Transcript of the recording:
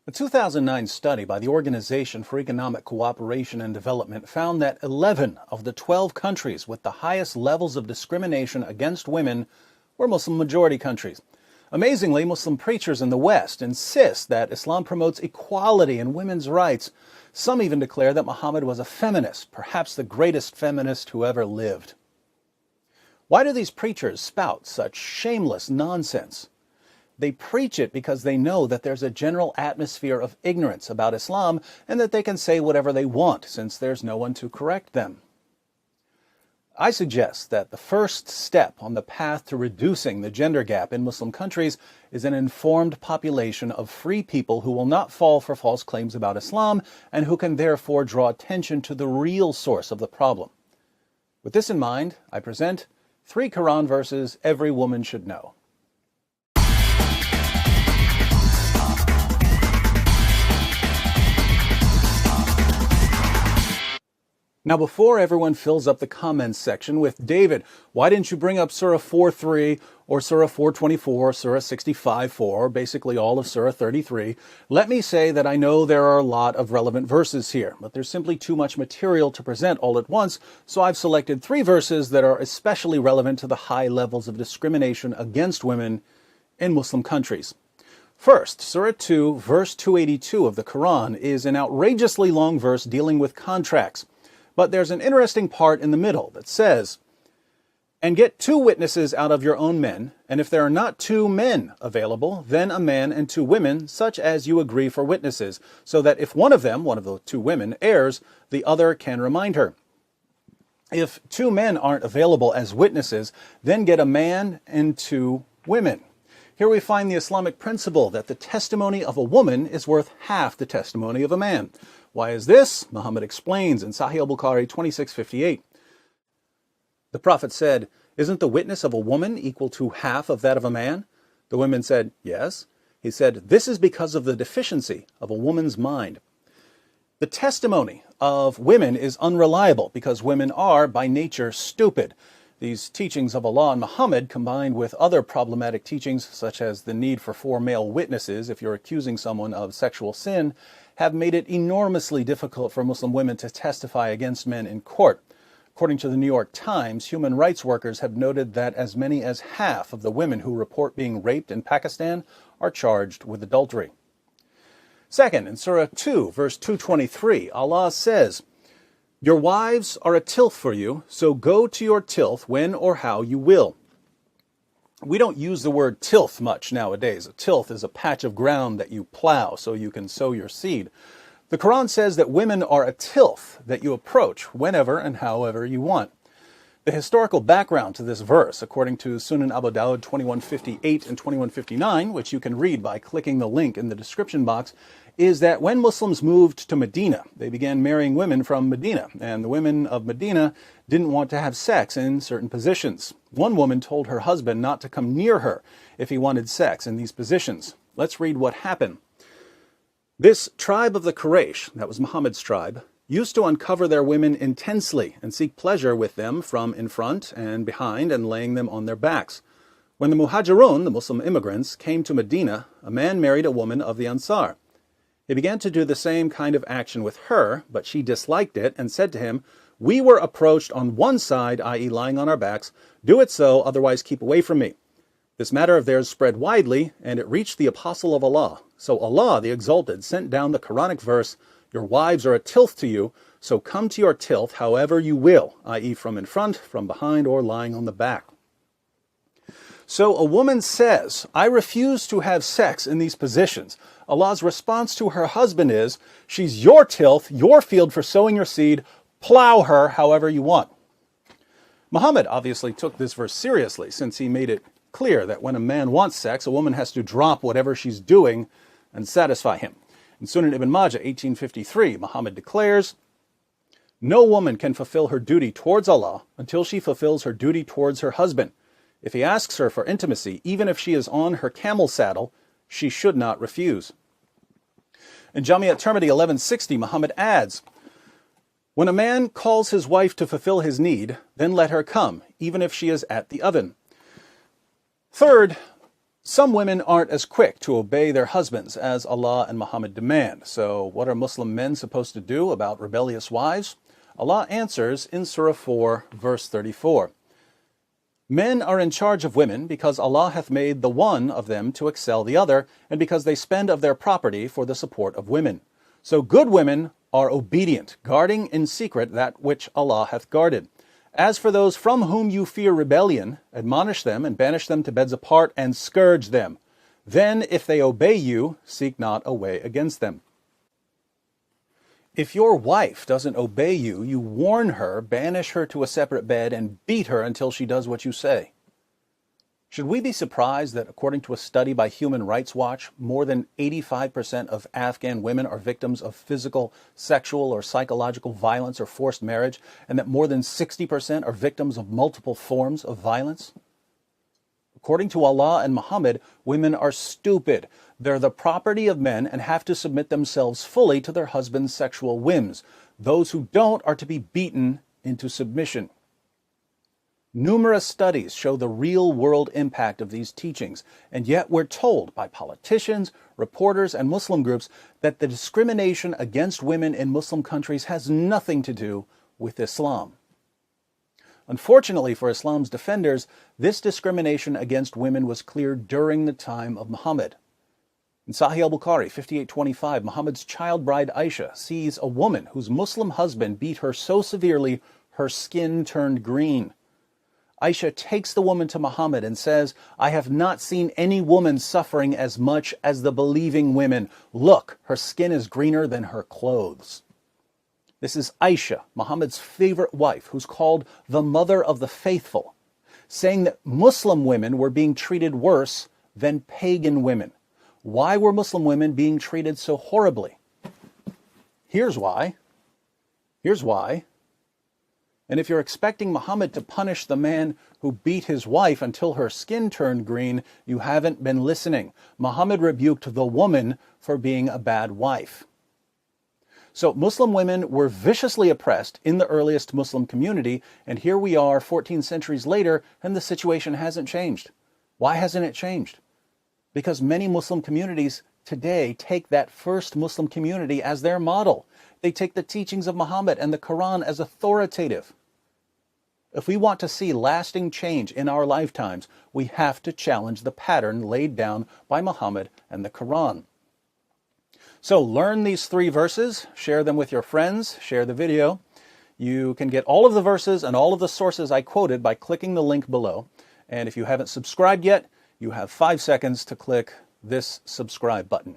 A 2009 study by the Organization for Economic Cooperation and Development found that 11 of the 12 countries with the highest levels of discrimination against women were Muslim-majority countries. Amazingly, Muslim preachers in the West insist that Islam promotes equality and women's rights. Some even declare that Muhammad was a feminist, perhaps the greatest feminist who ever lived. Why do these preachers spout such shameless nonsense? They preach it because they know that there's a general atmosphere of ignorance about Islam and that they can say whatever they want since there's no one to correct them. I suggest that the first step on the path to reducing the gender gap in Muslim countries is an informed population of free people who will not fall for false claims about Islam and who can therefore draw attention to the real source of the problem. With this in mind, I present 3 Quran verses every woman should know. Now, before everyone fills up the comments section with, David, why didn't you bring up Surah 4:3 or Surah 4:24, Surah 65:4, or basically all of Surah 33, let me say that I know there are a lot of relevant verses here, but there's simply too much material to present all at once, so I've selected 3 verses that are especially relevant to the high levels of discrimination against women in Muslim countries. First, Surah 2, verse 282 of the Quran is an outrageously long verse dealing with contracts. But there's an interesting part in the middle that says, "And get 2 witnesses out of your own men, and if there are not 2 men available, then a man and 2 women, such as you agree for witnesses, so that if one of them, one of the 2 women, errs, the other can remind her. If 2 men aren't available as witnesses, then get a man and 2 women." Here we find the Islamic principle that the testimony of a woman is worth half the testimony of a man. Why is this? Muhammad explains in Sahih al-Bukhari 2658. The Prophet said, "Isn't the witness of a woman equal to half of that of a man?" The women said, "Yes." He said, "This is because of the deficiency of a woman's mind." The testimony of women is unreliable because women are, by nature, stupid. These teachings of Allah and Muhammad, combined with other problematic teachings, such as the need for 4 male witnesses if you're accusing someone of sexual sin, have made it enormously difficult for Muslim women to testify against men in court. According to the New York Times, human rights workers have noted that as many as half of the women who report being raped in Pakistan are charged with adultery. Second, in Surah 2, verse 223, Allah says, "Your wives are a tilth for you, so go to your tilth when or how you will." We don't use the word tilth much nowadays. A tilth is a patch of ground that you plow so you can sow your seed. The Quran says that women are a tilth that you approach whenever and however you want. The historical background to this verse, according to Sunan Abu Dawud 2158 and 2159, which you can read by clicking the link in the description box, is that when Muslims moved to Medina, they began marrying women from Medina, and the women of Medina didn't want to have sex in certain positions. One woman told her husband not to come near her if he wanted sex in these positions. Let's read what happened. This tribe of the Quraysh, that was Muhammad's tribe, used to uncover their women intensely and seek pleasure with them from in front and behind and laying them on their backs. When the Muhajirun, the Muslim immigrants, came to Medina, a man married a woman of the Ansar. He began to do the same kind of action with her, but she disliked it and said to him, "We were approached on one side, i.e. lying on our backs. Do it so, otherwise keep away from me." This matter of theirs spread widely, and it reached the apostle of Allah. So Allah, the Exalted, sent down the Quranic verse, "Your wives are a tilth to you, so come to your tilth however you will," i.e. from in front, from behind, or lying on the back. So a woman says, "I refuse to have sex in these positions." Allah's response to her husband is, "She's your tilth, your field for sowing your seed. Plow her however you want." Muhammad obviously took this verse seriously, since he made it clear that when a man wants sex, a woman has to drop whatever she's doing and satisfy him. In Sunan Ibn Majah 1853, Muhammad declares, "No woman can fulfill her duty towards Allah until she fulfills her duty towards her husband. If he asks her for intimacy, even if she is on her camel saddle, she should not refuse." In Jami' at-Tirmidhi 1160, Muhammad adds, "When a man calls his wife to fulfill his need, then let her come, even if she is at the oven." Third, Some women aren't as quick to obey their husbands as Allah and Muhammad demand. So what are Muslim men supposed to do about rebellious wives? Allah answers in Surah 4, verse 34. Men are in charge of women because Allah hath made the one of them to excel the other, and because they spend of their property for the support of women. So good women are obedient, guarding in secret that which Allah hath guarded. As for those from whom you fear rebellion, admonish them and banish them to beds apart and scourge them. Then, if they obey you, seek not a way against them. If your wife doesn't obey you, you warn her, banish her to a separate bed, and beat her until she does what you say. Should we be surprised that, according to a study by Human Rights Watch, more than 85% of Afghan women are victims of physical, sexual, or psychological violence or forced marriage, and that more than 60% are victims of multiple forms of violence? According to Allah and Muhammad, women are stupid. They're the property of men and have to submit themselves fully to their husbands' sexual whims. Those who don't are to be beaten into submission. Numerous studies show the real-world impact of these teachings, and yet we're told by politicians, reporters, and Muslim groups that the discrimination against women in Muslim countries has nothing to do with Islam. Unfortunately for Islam's defenders, this discrimination against women was clear during the time of Muhammad. In Sahih al-Bukhari 58:25, Muhammad's child bride Aisha sees a woman whose Muslim husband beat her so severely her skin turned green. Aisha takes the woman to Muhammad and says, "I have not seen any woman suffering as much as the believing women. Look, her skin is greener than her clothes." This is Aisha, Muhammad's favorite wife, who's called the mother of the faithful, saying that Muslim women were being treated worse than pagan women. Why were Muslim women being treated so horribly? Here's why. And if you're expecting Muhammad to punish the man who beat his wife until her skin turned green, you haven't been listening. Muhammad rebuked the woman for being a bad wife. So Muslim women were viciously oppressed in the earliest Muslim community, and here we are 14 centuries later, and the situation hasn't changed. Why hasn't it changed? Because many Muslim communities today take that first Muslim community as their model. They take the teachings of Muhammad and the Quran as authoritative. If we want to see lasting change in our lifetimes, we have to challenge the pattern laid down by Muhammad and the Quran. So learn these 3 verses, share them with your friends, share the video. You can get all of the verses and all of the sources I quoted by clicking the link below. And if you haven't subscribed yet, you have 5 seconds to click this subscribe button.